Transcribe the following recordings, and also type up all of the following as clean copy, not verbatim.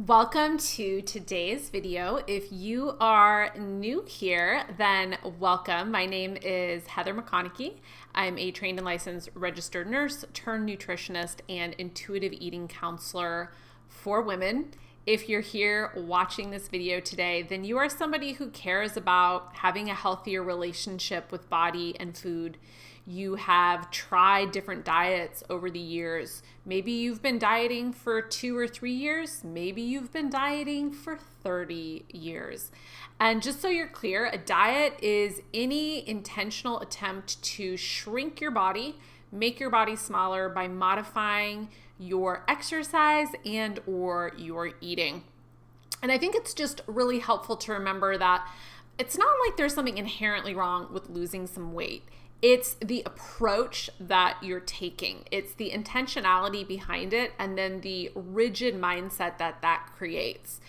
Welcome to today's video. If you are new here, then welcome. My name is Heather McConaughey. I'm a trained and licensed registered nurse turned nutritionist and intuitive eating counselor for women. If you're here watching this video today, then you are somebody who cares about having a healthier relationship with body and food. You have tried different diets over the years. Maybe you've been dieting for 2 or 3 years. Maybe you've been dieting for 30 years. And just so you're clear, a diet is any intentional attempt to shrink your body, make your body smaller by modifying your exercise and or your eating. And I think it's just really helpful to remember that it's not like there's something inherently wrong with losing some weight. It's the approach that you're taking. It's the intentionality behind it and then the rigid mindset that creates.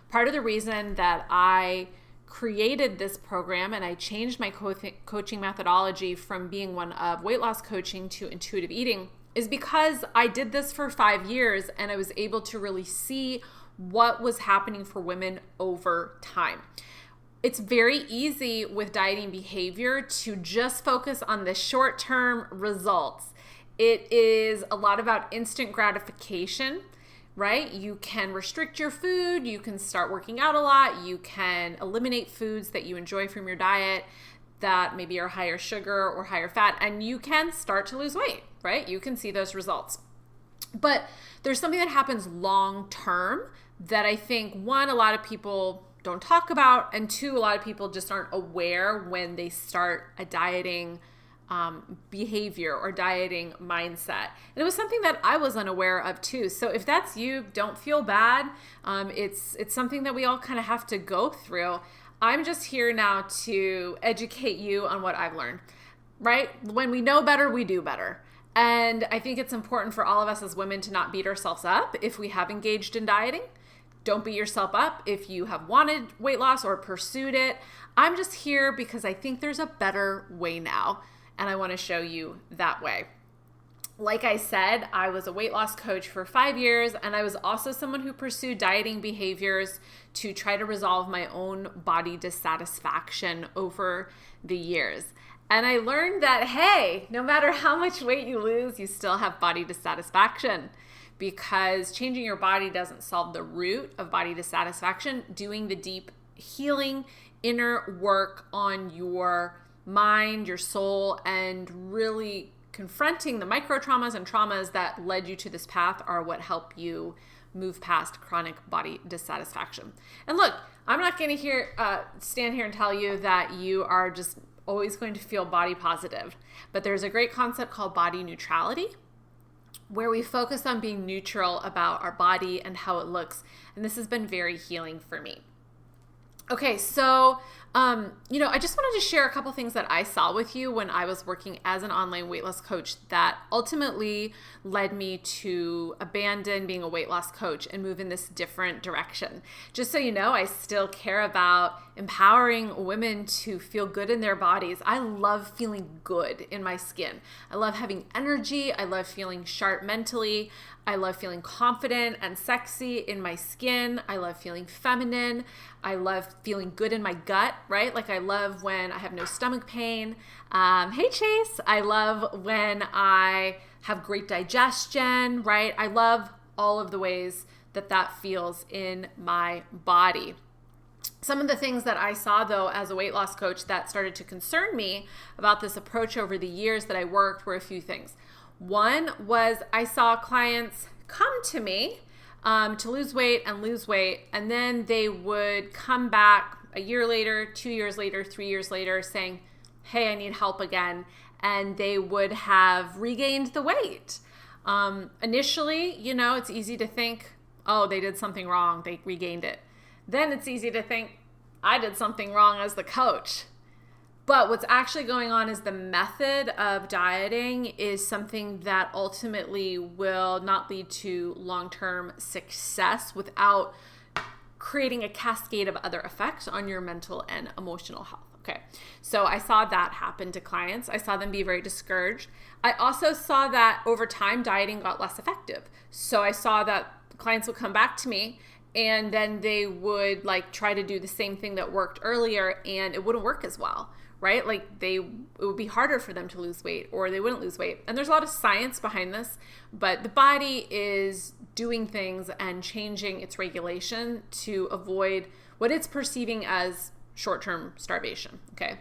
Part of the reason that I created this program and I changed my coaching methodology from being one of weight loss coaching to intuitive eating is because I did this for 5 years and I was able to really see what was happening for women over time. It's very easy with dieting behavior to just focus on the short-term results. It is a lot about instant gratification, right? You can restrict your food, you can start working out a lot, you can eliminate foods that you enjoy from your diet that maybe are higher sugar or higher fat, and you can start to lose weight, right? You can see those results. But there's something that happens long-term that I think, one, a lot of people don't talk about, and two, a lot of people just aren't aware when they start a dieting behavior or dieting mindset. And it was something that I was unaware of too. So if that's you, don't feel bad. It's something that we all kind of have to go through. I'm just here now to educate you on what I've learned, right? When we know better, we do better. And I think it's important for all of us as women to not beat ourselves up if we have engaged in dieting. Don't beat yourself up if you have wanted weight loss or pursued it. I'm just here because I think there's a better way now, and I want to show you that way. Like I said, I was a weight loss coach for 5 years, and I was also someone who pursued dieting behaviors to try to resolve my own body dissatisfaction over the years. And I learned that, hey, no matter how much weight you lose, you still have body dissatisfaction. Because changing your body doesn't solve the root of body dissatisfaction. Doing the deep healing inner work on your mind, your soul, and really confronting the micro traumas and traumas that led you to this path are what help you move past chronic body dissatisfaction. And look, I'm not going to stand here and tell you that you are just always going to feel body positive, but there's a great concept called body neutrality, where we focus on being neutral about our body and how it looks. And this has been very healing for me. Okay, so, I just wanted to share a couple things that I saw with you when I was working as an online weight loss coach that ultimately led me to abandon being a weight loss coach and move in this different direction. Just so you know, I still care about empowering women to feel good in their bodies. I love feeling good in my skin. I love having energy. I love feeling sharp mentally. I love feeling confident and sexy in my skin. I love feeling feminine. I love feeling good in my gut, right? Like I love when I have no stomach pain. Hey, Chase. I love when I have great digestion, right? I love all of the ways that feels in my body. Some of the things that I saw, though, as a weight loss coach that started to concern me about this approach over the years that I worked were a few things. One was I saw clients come to me to lose weight, and then they would come back a year later, 2 years later, 3 years later saying, hey, I need help again, and they would have regained the weight. Initially, it's easy to think, oh, they did something wrong, they regained it. Then it's easy to think, I did something wrong as the coach. But what's actually going on is the method of dieting is something that ultimately will not lead to long-term success without creating a cascade of other effects on your mental and emotional health. Okay, so I saw that happen to clients. I saw them be very discouraged. I also saw that over time, dieting got less effective. So I saw that clients would come back to me and then they would like try to do the same thing that worked earlier and it wouldn't work as well, right? Like it would be harder for them to lose weight, or they wouldn't lose weight. And there's a lot of science behind this, but the body is doing things and changing its regulation to avoid what it's perceiving as short-term starvation, okay?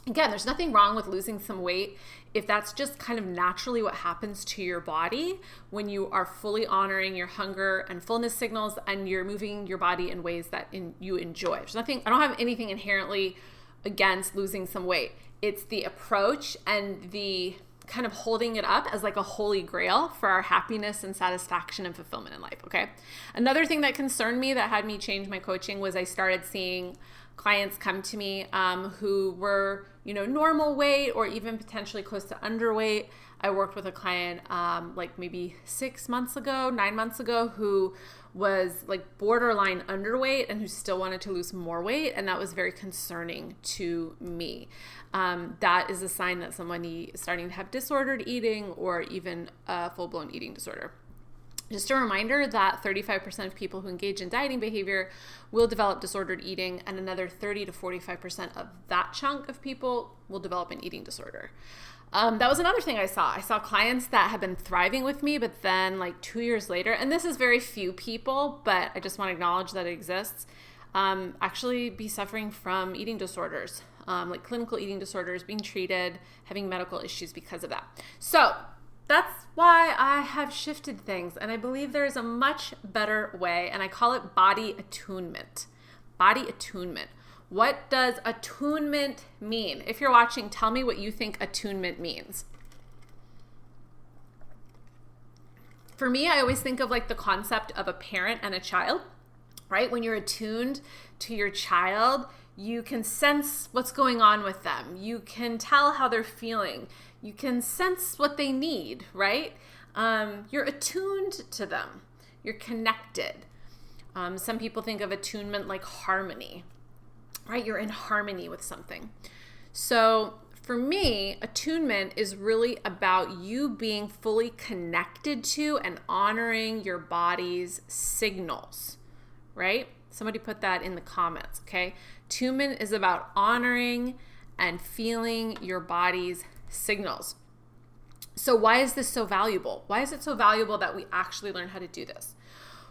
Again, there's nothing wrong with losing some weight if that's just kind of naturally what happens to your body when you are fully honoring your hunger and fullness signals and you're moving your body in ways that you enjoy. There's nothing, I don't have anything inherently against losing some weight. It's the approach and the kind of holding it up as like a holy grail for our happiness and satisfaction and fulfillment in life, okay? Another thing that concerned me that had me change my coaching was I started seeing clients come to me who were, normal weight or even potentially close to underweight. I worked with a client like maybe 9 months ago, who was like borderline underweight and who still wanted to lose more weight. And that was very concerning to me. That is a sign that somebody is starting to have disordered eating or even a full-blown eating disorder. Just a reminder that 35% of people who engage in dieting behavior will develop disordered eating, and another 30 to 45% of that chunk of people will develop an eating disorder. That was another thing I saw. I saw clients that have been thriving with me, but then like 2 years later, and this is very few people, but I just want to acknowledge that it exists, actually be suffering from eating disorders, like clinical eating disorders, being treated, having medical issues because of that. So that's why I have shifted things, and I believe there is a much better way, and I call it body attunement. Body attunement. What does attunement mean? If you're watching, tell me what you think attunement means. For me, I always think of like the concept of a parent and a child, right? When you're attuned to your child, you can sense what's going on with them. You can tell how they're feeling. You can sense what they need, right? You're attuned to them. You're connected. Some people think of attunement like harmony, right? You're in harmony with something. So for me, attunement is really about you being fully connected to and honoring your body's signals, right? Somebody put that in the comments, okay? Attunement is about honoring and feeling your body's signals. So why is this so valuable? Why is it so valuable that we actually learn how to do this?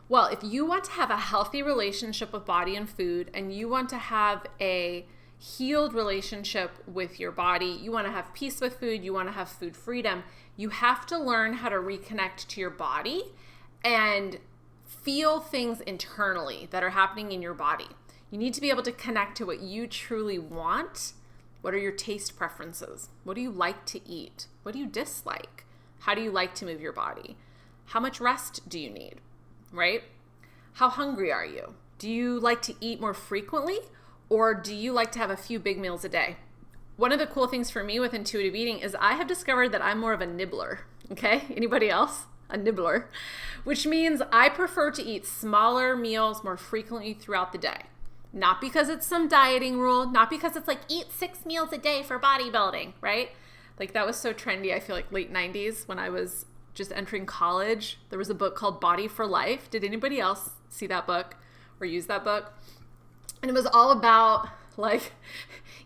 Well, if you want to have a healthy relationship with body and food, and you want to have a healed relationship with your body, you want to have peace with food, you want to have food freedom, you have to learn how to reconnect to your body and feel things internally that are happening in your body. You need to be able to connect to what you truly want. What are your taste preferences? What do you like to eat? What do you dislike? How do you like to move your body? How much rest do you need, right? How hungry are you? Do you like to eat more frequently, or do you like to have a few big meals a day? One of the cool things for me with intuitive eating is I have discovered that I'm more of a nibbler, okay? Anybody else? A nibbler, which means I prefer to eat smaller meals more frequently throughout the day. Not because it's some dieting rule, not because it's like eat 6 meals a day for bodybuilding, right? Like that was so trendy, I feel like late 90s when I was just entering college. There was a book called Body for Life. Did anybody else see that book or use that book? And it was all about like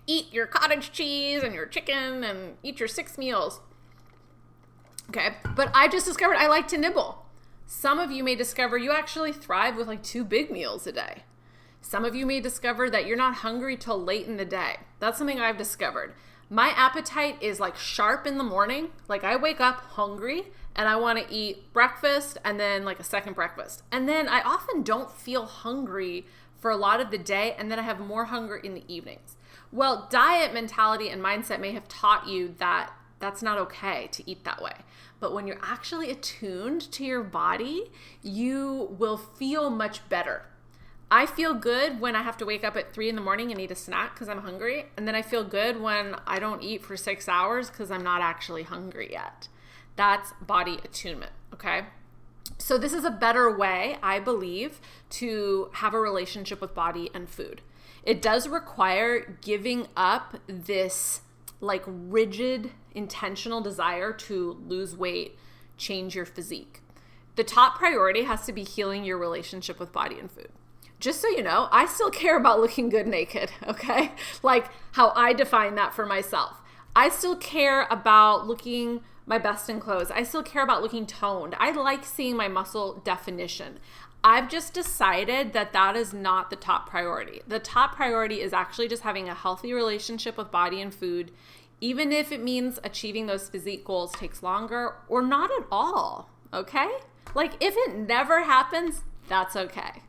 eat your cottage cheese and your chicken and eat your 6 meals. Okay, but I just discovered I like to nibble. Some of you may discover you actually thrive with like 2 big meals a day. Some of you may discover that you're not hungry till late in the day. That's something I've discovered. My appetite is like sharp in the morning. Like I wake up hungry and I want to eat breakfast and then like a second breakfast. And then I often don't feel hungry for a lot of the day, and then I have more hunger in the evenings. Well, diet mentality and mindset may have taught you that that's not okay to eat that way. But when you're actually attuned to your body, you will feel much better. I feel good when I have to wake up at 3 in the morning and eat a snack because I'm hungry. And then I feel good when I don't eat for 6 hours because I'm not actually hungry yet. That's body attunement, okay? So this is a better way, I believe, to have a relationship with body and food. It does require giving up this like rigid, intentional desire to lose weight, change your physique. The top priority has to be healing your relationship with body and food. Just so you know, I still care about looking good naked, okay? Like how I define that for myself. I still care about looking my best in clothes. I still care about looking toned. I like seeing my muscle definition. I've just decided that that is not the top priority. The top priority is actually just having a healthy relationship with body and food, even if it means achieving those physique goals takes longer or not at all, okay? Like if it never happens, that's okay.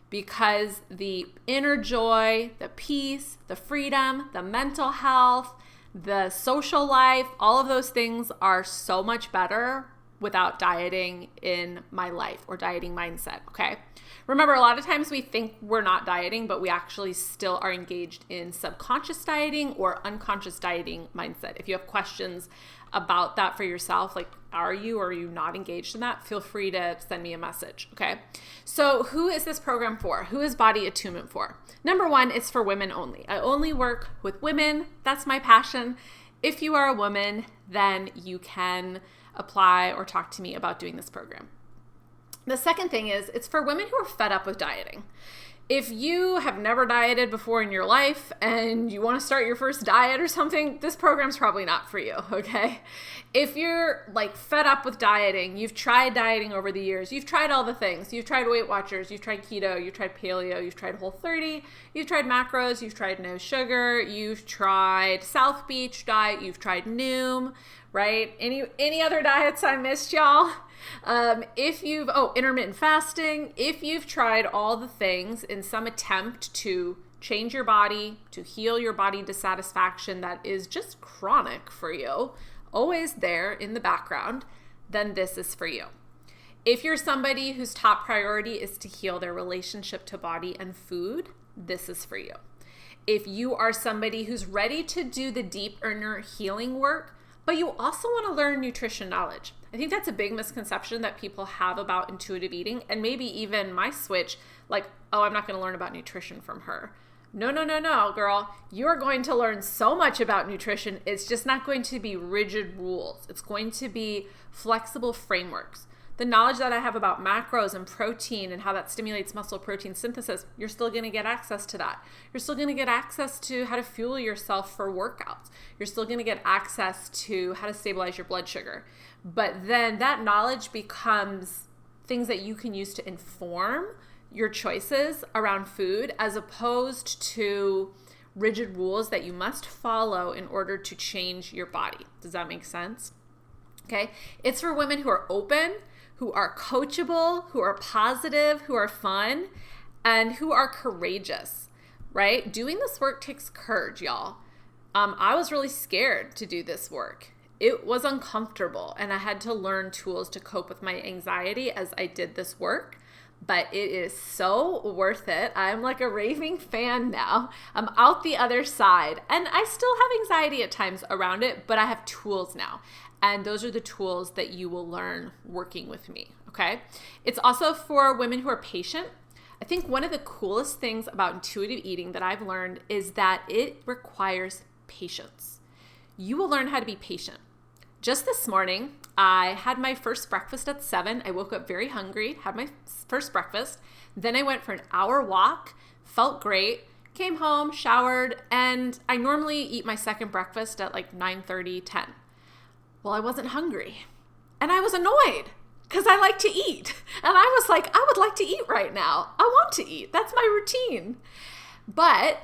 Because the inner joy, the peace, the freedom, the mental health, the social life, all of those things are so much better without dieting in my life or dieting mindset, okay? Remember, a lot of times we think we're not dieting, but we actually still are engaged in subconscious dieting or unconscious dieting mindset. If you have questions about that for yourself, like are you or are you not engaged in that, feel free to send me a message, okay? So who is this program for? Who is Body Attunement for? Number one, it's for women only. I only work with women. That's my passion. If you are a woman, then you can apply or talk to me about doing this program. The second thing is it's for women who are fed up with dieting. If you have never dieted before in your life and you want to start your first diet or something, this program's probably not for you, okay? If you're like fed up with dieting, you've tried dieting over the years, you've tried all the things, you've tried Weight Watchers, you've tried keto, you've tried paleo, you've tried Whole30, you've tried macros, you've tried no sugar, you've tried South Beach diet, you've tried Noom, right? Any other diets I missed, y'all? Intermittent fasting, if you've tried all the things in some attempt to change your body, to heal your body dissatisfaction that is just chronic for you, always there in the background, then this is for you. If you're somebody whose top priority is to heal their relationship to body and food, this is for you. If you are somebody who's ready to do the deep inner healing work, but you also want to learn nutrition knowledge. I think that's a big misconception that people have about intuitive eating, and maybe even my switch, like, oh, I'm not going to learn about nutrition from her. No, girl. You're going to learn so much about nutrition. It's just not going to be rigid rules. It's going to be flexible frameworks. The knowledge that I have about macros and protein and how that stimulates muscle protein synthesis, you're still going to get access to that. You're still going to get access to how to fuel yourself for workouts. You're still going to get access to how to stabilize your blood sugar. But then that knowledge becomes things that you can use to inform your choices around food as opposed to rigid rules that you must follow in order to change your body. Does that make sense? Okay. It's for women who are open, who are coachable, who are positive, who are fun, and who are courageous, right? Doing this work takes courage, y'all. I was really scared to do this work. It was uncomfortable, and I had to learn tools to cope with my anxiety as I did this work, but it is so worth it. I'm like a raving fan now. I'm out the other side, and I still have anxiety at times around it, but I have tools now. And those are the tools that you will learn working with me, okay? It's also for women who are patient. I think one of the coolest things about intuitive eating that I've learned is that it requires patience. You will learn how to be patient. Just this morning, I had my first breakfast at 7. I woke up very hungry, had my first breakfast. Then I went for an hour walk, felt great, came home, showered, and I normally eat my second breakfast at like 9:30, 10. Well, I wasn't hungry, and I was annoyed because I like to eat. And I was like, I would like to eat right now. I want to eat. That's my routine. But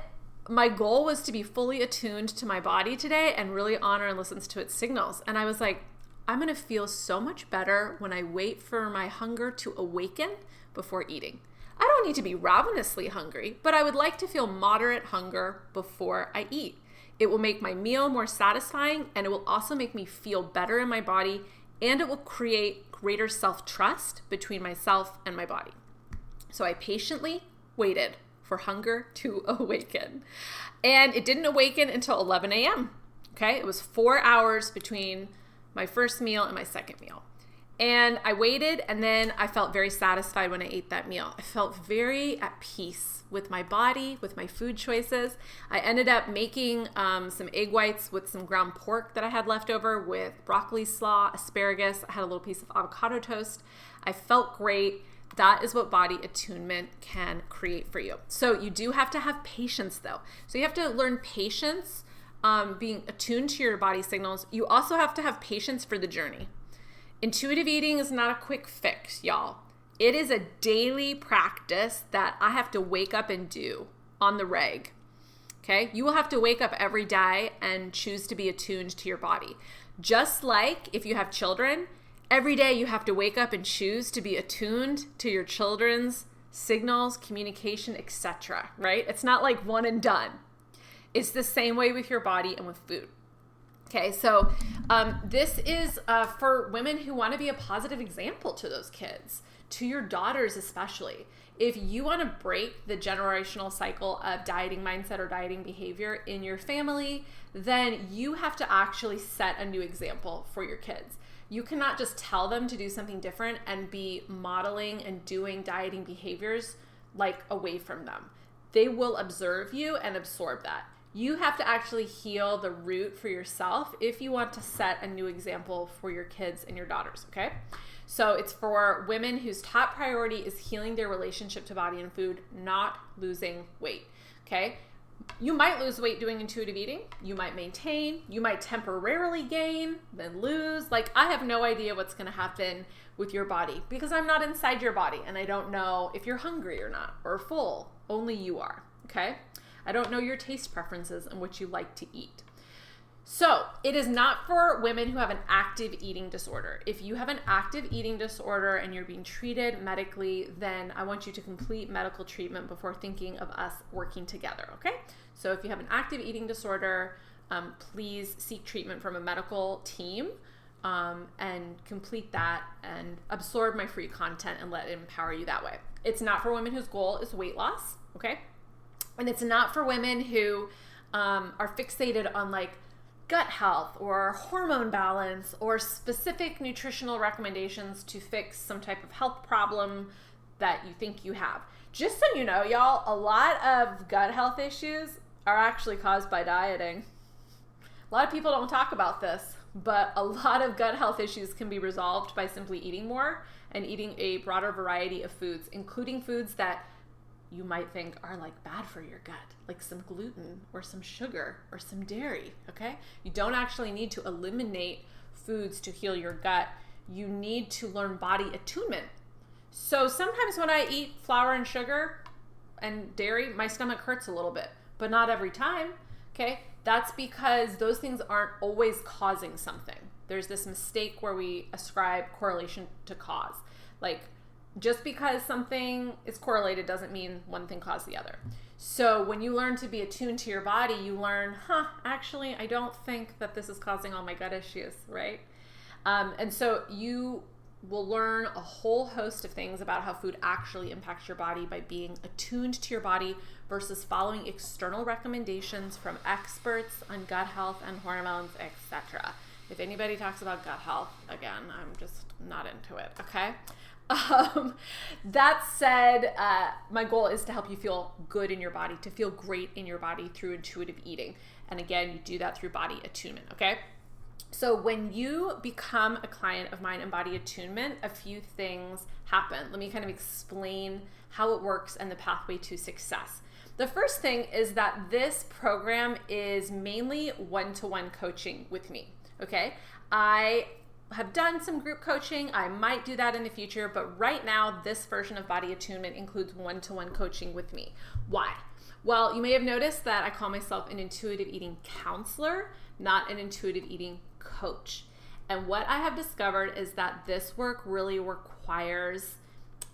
my goal was to be fully attuned to my body today and really honor and listen to its signals. And I was like, I'm going to feel so much better when I wait for my hunger to awaken before eating. I don't need to be ravenously hungry, but I would like to feel moderate hunger before I eat. It will make my meal more satisfying, and it will also make me feel better in my body, and it will create greater self-trust between myself and my body. So I patiently waited for hunger to awaken. And it didn't awaken until 11 a.m. Okay, it was 4 hours between my first meal and my second meal. And I waited, and then I felt very satisfied when I ate that meal. I felt very at peace with my body, with my food choices. I ended up making some egg whites with some ground pork that I had left over with broccoli slaw, asparagus. I had a little piece of avocado toast. I felt great. That is what body attunement can create for you. So you do have to have patience though. So you have to learn patience, being attuned to your body signals. You also have to have patience for the journey. Intuitive eating is not a quick fix, y'all. It is a daily practice that I have to wake up and do on the reg. Okay? You will have to wake up every day and choose to be attuned to your body. Just like if you have children, every day you have to wake up and choose to be attuned to your children's signals, communication, etc., right? It's not like one and done. It's the same way with your body and with food. Okay, so this is for women who want to be a positive example to those kids, to your daughters especially. If you want to break the generational cycle of dieting mindset or dieting behavior in your family, then you have to actually set a new example for your kids. You cannot just tell them to do something different and be modeling and doing dieting behaviors like away from them. They will observe you and absorb that. You have to actually heal the root for yourself if you want to set a new example for your kids and your daughters, okay? So it's for women whose top priority is healing their relationship to body and food, not losing weight, okay? You might lose weight doing intuitive eating. You might maintain. You might temporarily gain, then lose. Like, I have no idea what's going to happen with your body because I'm not inside your body and I don't know if you're hungry or not or full. Only you are, okay? I don't know your taste preferences and what you like to eat. So it is not for women who have an active eating disorder. If you have an active eating disorder and you're being treated medically, then I want you to complete medical treatment before thinking of us working together, okay? So if you have an active eating disorder, please seek treatment from a medical team and complete that and absorb my free content and let it empower you that way. It's not for women whose goal is weight loss, okay? And it's not for women who are fixated on like gut health or hormone balance or specific nutritional recommendations to fix some type of health problem that you think you have. Just so you know, y'all, a lot of gut health issues are actually caused by dieting. A lot of people don't talk about this, but a lot of gut health issues can be resolved by simply eating more and eating a broader variety of foods, including foods that you might think are like bad for your gut, like some gluten or some sugar or some dairy, okay? You don't actually need to eliminate foods to heal your gut. You need to learn body attunement. So sometimes when I eat flour and sugar and dairy, my stomach hurts a little bit, but not every time, okay? That's because those things aren't always causing something. There's this mistake where we ascribe correlation to cause. Like, just because something is correlated doesn't mean one thing caused the other. So when you learn to be attuned to your body, you learn, actually, I don't think that this is causing all my gut issues, right? And so you will learn a whole host of things about how food actually impacts your body by being attuned to your body versus following external recommendations from experts on gut health and hormones, etc. If anybody talks about gut health, again, I'm just not into it, okay? That said, my goal is to help you feel good in your body, to feel great in your body through intuitive eating. And again, you do that through body attunement, okay? So when you become a client of mine in body attunement, a few things happen. Let me kind of explain how it works and the pathway to success. The first thing is that this program is mainly one-to-one coaching with me, okay? I have done some group coaching. I might do that in the future, but right now, this version of body attunement includes one-to-one coaching with me. Why? Well, you may have noticed that I call myself an intuitive eating counselor, not an intuitive eating coach. And what I have discovered is that this work really requires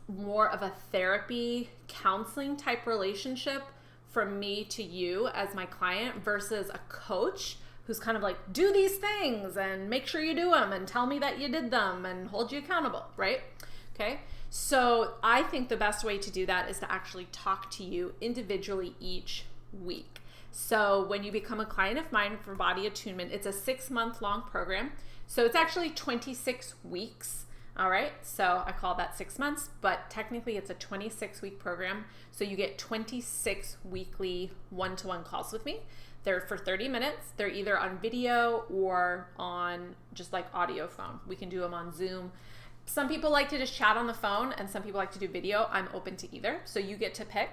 more of a therapy, counseling type relationship from me to you as my client versus a coach who's kind of like, do these things and make sure you do them and tell me that you did them and hold you accountable, right? Okay. So I think the best way to do that is to actually talk to you individually each week. So when you become a client of mine for body attunement, it's a 6-month long program. So it's actually 26 weeks. All right. So I call that 6 months, but technically it's a 26-week program. So you get 26 weekly one-to-one calls with me. They're for 30 minutes. They're either on video or on just like audio phone. We can do them on Zoom. Some people like to just chat on the phone and some people like to do video. I'm open to either, so you get to pick.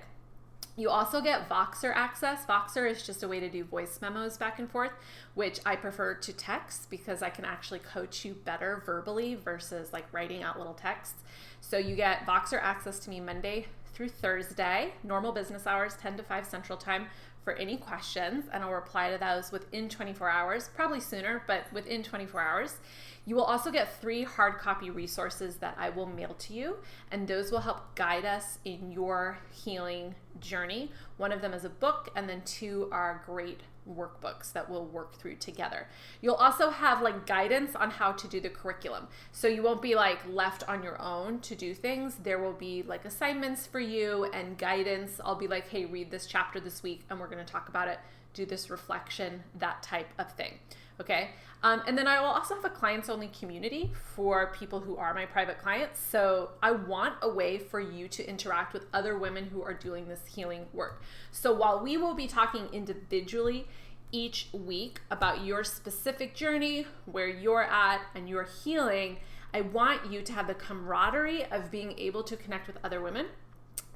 You also get Voxer access. Voxer is just a way to do voice memos back and forth, which I prefer to text because I can actually coach you better verbally versus like writing out little texts. So you get Voxer access to me Monday through Thursday, normal business hours, 10 to 5 Central Time, for any questions, and I'll reply to those within 24 hours, probably sooner, but within 24 hours. You will also get 3 hard copy resources that I will mail to you, and those will help guide us in your healing journey. One of them is a book, and then 2 are great workbooks that we'll work through together. You'll also have like guidance on how to do the curriculum. So you won't be like left on your own to do things. There will be like assignments for you and guidance. I'll be like, hey, read this chapter this week and we're going to talk about it, do this reflection, that type of thing. Okay. And then I will also have a clients only community for people who are my private clients. So I want a way for you to interact with other women who are doing this healing work. So while we will be talking individually each week about your specific journey, where you're at and your healing, I want you to have the camaraderie of being able to connect with other women.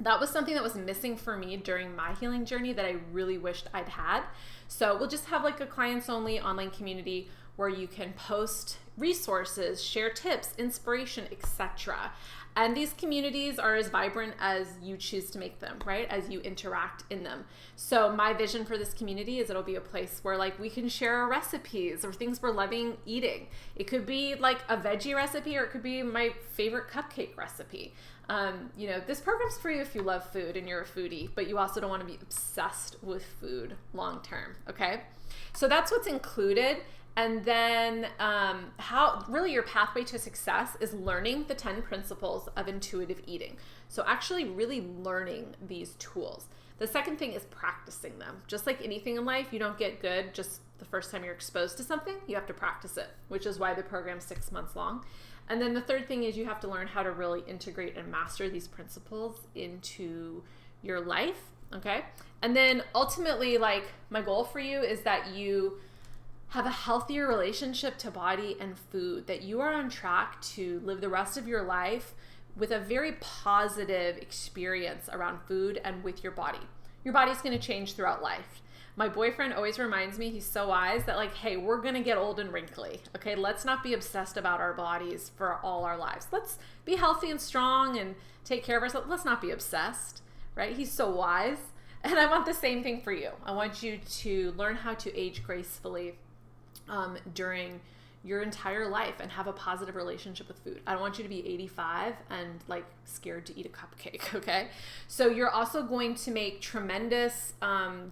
That was something that was missing for me during my healing journey that I really wished I'd had. So we'll just have like a clients only online community where you can post resources, share tips, inspiration, etc. And these communities are as vibrant as you choose to make them, right? As you interact in them. So my vision for this community is it'll be a place where like we can share our recipes or things we're loving eating. It could be like a veggie recipe, or it could be my favorite cupcake recipe. This program's for you if you love food and you're a foodie, but you also don't want to be obsessed with food long term, okay? So that's what's included. And then how really your pathway to success is learning the 10 principles of intuitive eating. So actually really learning these tools. The second thing is practicing them. Just like anything in life, you don't get good just the first time you're exposed to something. You have to practice it, which is why the program's 6 months long. And then the third thing is you have to learn how to really integrate and master these principles into your life, okay? And then ultimately, like, my goal for you is that you have a healthier relationship to body and food, that you are on track to live the rest of your life with a very positive experience around food and with your body. Your body's going to change throughout life. My boyfriend always reminds me, he's so wise, that like, hey, we're going to get old and wrinkly. Okay, let's not be obsessed about our bodies for all our lives. Let's be healthy and strong and take care of ourselves. Let's not be obsessed, right? He's so wise. And I want the same thing for you. I want you to learn how to age gracefully during your entire life and have a positive relationship with food. I don't want you to be 85 and like scared to eat a cupcake, okay? So you're also going to make tremendous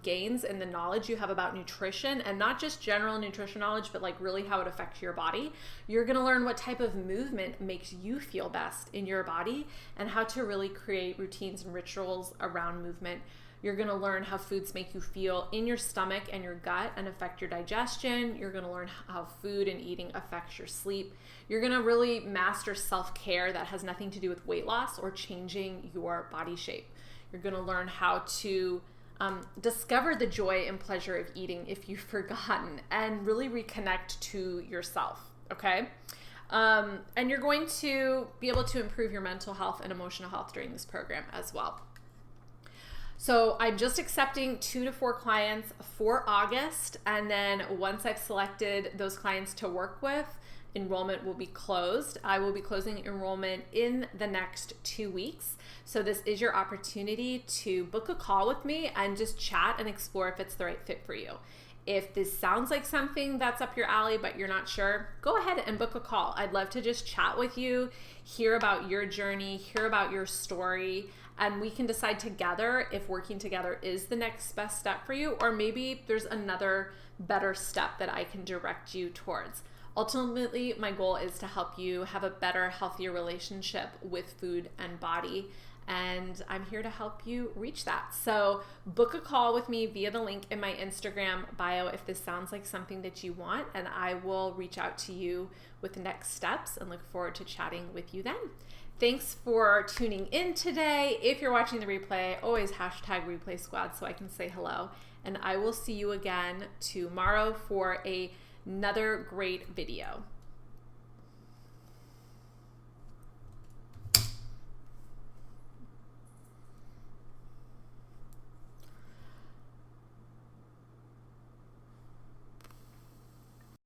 gains in the knowledge you have about nutrition, and not just general nutrition knowledge, but like really how it affects your body. You're gonna learn what type of movement makes you feel best in your body and how to really create routines and rituals around movement. You're going to learn how foods make you feel in your stomach and your gut and affect your digestion. You're going to learn how food and eating affects your sleep. You're going to really master self-care that has nothing to do with weight loss or changing your body shape. You're going to learn how to discover the joy and pleasure of eating if you've forgotten, and really reconnect to yourself, okay? And you're going to be able to improve your mental health and emotional health during this program as well. So I'm just accepting 2 to 4 clients for August, and then once I've selected those clients to work with, enrollment will be closed. I will be closing enrollment in the next 2 weeks. So this is your opportunity to book a call with me and just chat and explore if it's the right fit for you. If this sounds like something that's up your alley, but you're not sure, go ahead and book a call. I'd love to just chat with you, hear about your journey, hear about your story, and we can decide together if working together is the next best step for you, or maybe there's another better step that I can direct you towards. Ultimately, my goal is to help you have a better, healthier relationship with food and body, and I'm here to help you reach that. So book a call with me via the link in my Instagram bio if this sounds like something that you want, and I will reach out to you with the next steps and look forward to chatting with you then. Thanks for tuning in today. If you're watching the replay, always hashtag replay squad so I can say hello. And I will see you again tomorrow for another great video.